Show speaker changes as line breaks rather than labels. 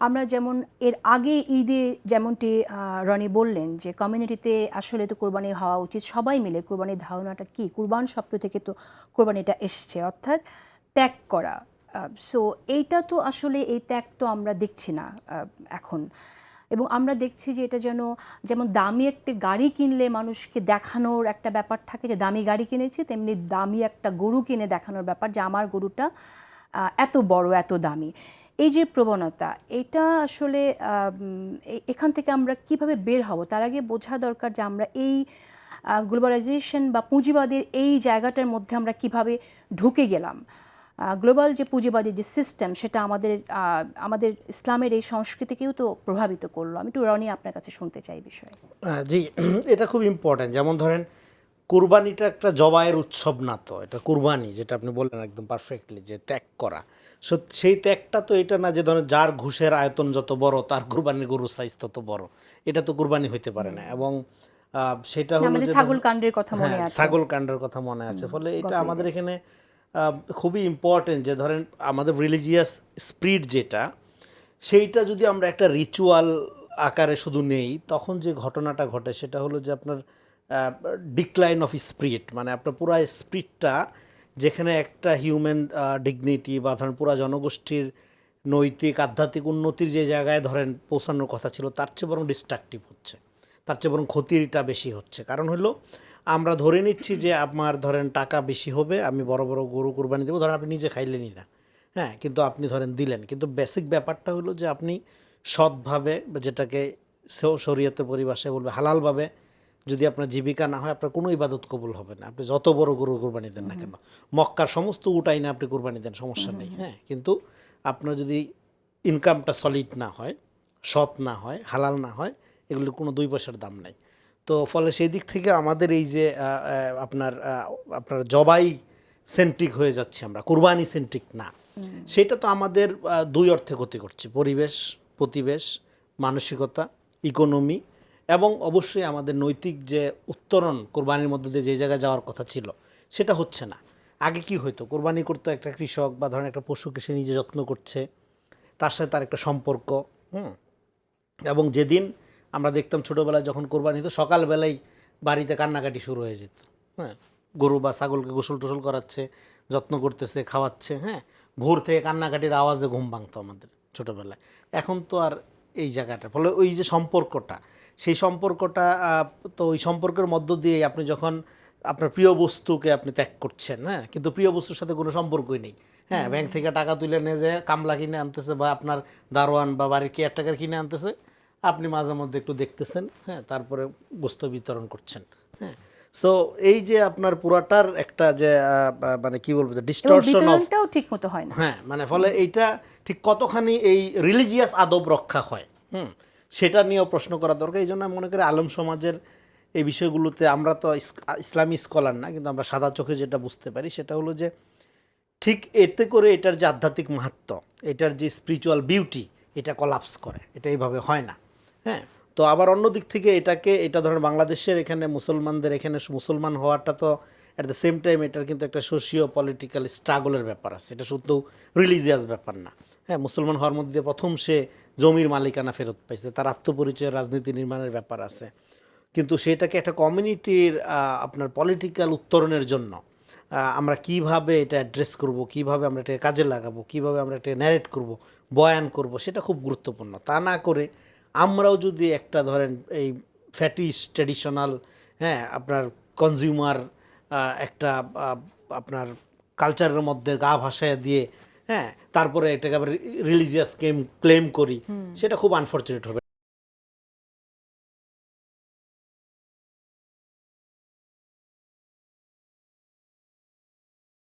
আমরা যেমন এর আগে ঈদে যেমনটি রনি বললেন যে কমিউনিটিতে আসলে তো কোরবানি হওয়া উচিত, সবাই মিলে কোরবানির ধারণাটা কি, কুরবান শব্দ থেকে তো কোরবানিটা এসছে, অর্থাৎ ত্যাগ করা। সো এইটা তো আসলে এই ত্যাগ তো আমরা দেখছি না এখন। এবং আমরা দেখছি যে এটা যেমন দামি একটা গাড়ি কিনলে মানুষকে দেখানোর একটা ব্যাপার থাকে যে দামি গাড়ি কিনেছি, তেমনি দামি একটা গরু কিনে দেখানোর ব্যাপার যে আমার গরুটা এত বড়, এত দামি। এই যে প্রবণতা, এটা আসলে এখান থেকে আমরা কিভাবে বের হব? তার আগে বোঝা দরকার যে আমরা এই গ্লোবালাইজেশন বা পুঁজিবাদের এই জায়গাটার মধ্যে আমরা কিভাবে ঢুকে গেলাম। গ্লোবাল যে পুঁজিবাদী যে সিস্টেম, সেটা আমাদের ইসলামের এই সংস্কৃতিকেও তো প্রভাবিত করলো। আমি একটু রনি আপনার কাছে শুনতে চাই বিষয়ে।
জি, এটা খুব ইম্পর্ট্যান্ট। যেমন ধরেন কুরবানিটা একটা জবাইয়ের উৎসব না, তো এটা কুরবানি যেটা আপনি বললেন একদম পারফেক্টলি, যে ত্যাগ করা। সো সেই ত্যাগটা তো এটা না যে ধরেন যার ঘুষের আয়তন যত বড় তার কুরবানির গরুর সাইজ তত বড়, এটা তো কুরবানি হইতে পারে না। এবং সেটা হলো
আমাদের
যে
ছাগল কাণ্ডের কথা মনে আছে,
ছাগল কাণ্ডের কথা মনে আছে। ফলে এটা আমাদের এখানে খুবই ইম্পর্টেন্ট যে ধরেন আমাদের রিলিজিয়াস স্পিরিট যেটা, সেইটা যদি আমরা একটা রিচুয়াল আকারে শুধু নেই, তখন যে ঘটনাটা ঘটে সেটা হলো যে আপনার ডিক্লাইন অফ স্পিরিট, মানে আপনার পুরা স্পিরিটটা, যেখানে একটা হিউম্যান ডিগনিটি বা ধরেন পুরা জনগোষ্ঠীর নৈতিক আধ্যাত্মিক উন্নতির যে জায়গায় ধরেন পৌঁছানোর কথা ছিল, তার চেয়ে বরং ডিস্ট্রাকটিভ হচ্ছে, তার চেয়ে বরং ক্ষতিটা বেশি হচ্ছে। কারণ হলো আমরা ধরে নিচ্ছি যে আমার ধরেন টাকা বেশি হবে, আমি বড় বড় গরু কুরবানি দেবো, ধরেন আপনি নিজে খাইলেনই না, হ্যাঁ, কিন্তু আপনি ধরেন দিলেন, কিন্তু বেসিক ব্যাপারটা হলো যে আপনি সৎভাবে, যেটাকে শরীয়তের পরিভাষায় বলবে হালালভাবে, যদি আপনার জীবিকা না হয় আপনার কোনো ইবাদত কবুল হবে না। আপনি যত বড় গরু কুরবানি দেন না কেন, মক্কার সমস্ত উটাই না আপনি কুরবানি দেন, সমস্যা নেই, হ্যাঁ, কিন্তু আপনার যদি ইনকামটা সলিড না হয়, সৎ না হয়, হালাল না হয়, এগুলোর কোনো 2 পয়সার দাম নাই। তো ফলে সেই দিক থেকে আমাদের এই যে আপনার জবাই সেন্ট্রিক হয়ে যাচ্ছে, আমরা কুরবানি সেন্ট্রিক না, সেটা তো আমাদের 2 অর্থে ক্ষতি করছে: পরিবেশ, প্রতিবেশ, মানসিকতা, ইকোনমি, এবং অবশ্যই আমাদের নৈতিক যে উত্তরণ কোরবানির মধ্যে দিয়ে যে জায়গায় যাওয়ার কথা ছিল সেটা হচ্ছে না। আগে কি হতো, কোরবানি করতো একটা কৃষক বা ধরেন একটা পশুকে সে নিজে যত্ন করছে, তার সাথে তার একটা সম্পর্ক, এবং যেদিন আমরা দেখতাম ছোটোবেলায় যখন কোরবানি হতো, সকালবেলায় বাড়িতে কান্নাকাটি শুরু হয়ে যেত, হ্যাঁ, গরু বা ছাগলকে গোসল টোসল করাচ্ছে, যত্ন করতেছে, খাওয়াচ্ছে, হ্যাঁ, ভোর থেকে কান্নাকাটির আওয়াজে ঘুম ভাঙতো আমাদের ছোটোবেলায়। এখন তো আর এই জায়গাটা, ফলে ওই যে সম্পর্কটা, সেই সম্পর্কটা, তো ওই সম্পর্কের মধ্য দিয়ে আপনি যখন আপনার প্রিয় বস্তুকে আপনি ত্যাগ করছেন, হ্যাঁ, কিন্তু প্রিয় বস্তুর সাথে কোনো সম্পর্কই নেই, হ্যাঁ, ব্যাংক থেকে টাকা তুলে নিয়ে যায় কামলা কিনে আনতেছে, বা আপনার দারোয়ান বা বাড়ির কেয়ারটেকার কিনে আনতেছে, আপনি মাঝে মধ্যে একটু দেখতেছেন, হ্যাঁ, তারপরে বস্তু বিতরণ করছেন, হ্যাঁ। সো এই যে আপনার পুরাটার একটা যে মানে কি বলবো, যে ডিস্টরশন অফ,
ঠিক মতো হয় না,
হ্যাঁ, মানে ফলে এইটা ঠিক কতখানি এই রিলিজিয়াস আদব রক্ষা হয়, সেটা নিয়েও প্রশ্ন করা দরকার। এই জন্য আমি মনে করি আলেম সমাজের এই বিষয়গুলোতে, আমরা তো ইসলামী স্কলার না, কিন্তু আমরা সাদা চোখে যেটা বুঝতে পারি সেটা হলো যে ঠিক এতে করে এটার যে আধ্যাত্মিক মাহাত্ম্য, এটার যে স্পিরিচুয়াল বিউটি, এটা কলাপস করে, এটা এইভাবে হয় না, হ্যাঁ। তো আবার অন্য দিক থেকে এটা ধরেন বাংলাদেশের এখানে মুসলমানদের এখানে মুসলমান হওয়াটা তো অ্যাট দ্য সেম টাইম এটার কিন্তু একটা সোশিও পলিটিক্যাল স্ট্রাগলের ব্যাপার আছে, এটা শুধু রিলিজিয়াস ব্যাপার না, হ্যাঁ। মুসলমান হওয়ার মধ্যে প্রথম সে জমির মালিকানা ফেরত পাইছে, তার আত্মপরিচয়, রাজনীতি নির্মাণের ব্যাপার আছে, কিন্তু সেটাকে একটা কমিউনিটির আপনার পলিটিক্যাল উত্তরণের জন্য আমরা কিভাবে এটা অ্যাড্রেস করব, কিভাবে আমরা এটাকে কাজে লাগাবো, কিভাবে আমরা এটা ন্যারেট করব, বয়ান করব, সেটা খুব গুরুত্বপূর্ণ। তা না করে আমরাও যদি একটা ধরেন এই ফ্যাটিস ট্র্যাডিশনাল, হ্যাঁ, আপনার কনজিউমার একটা আপনার কালচারের মধ্যে গা ভাসায় দিয়ে, হ্যাঁ, তারপরে এটাকে আবার রিলিজিয়াস ক্লেম করি, সেটা খুব আনফর্চুনেট হবে।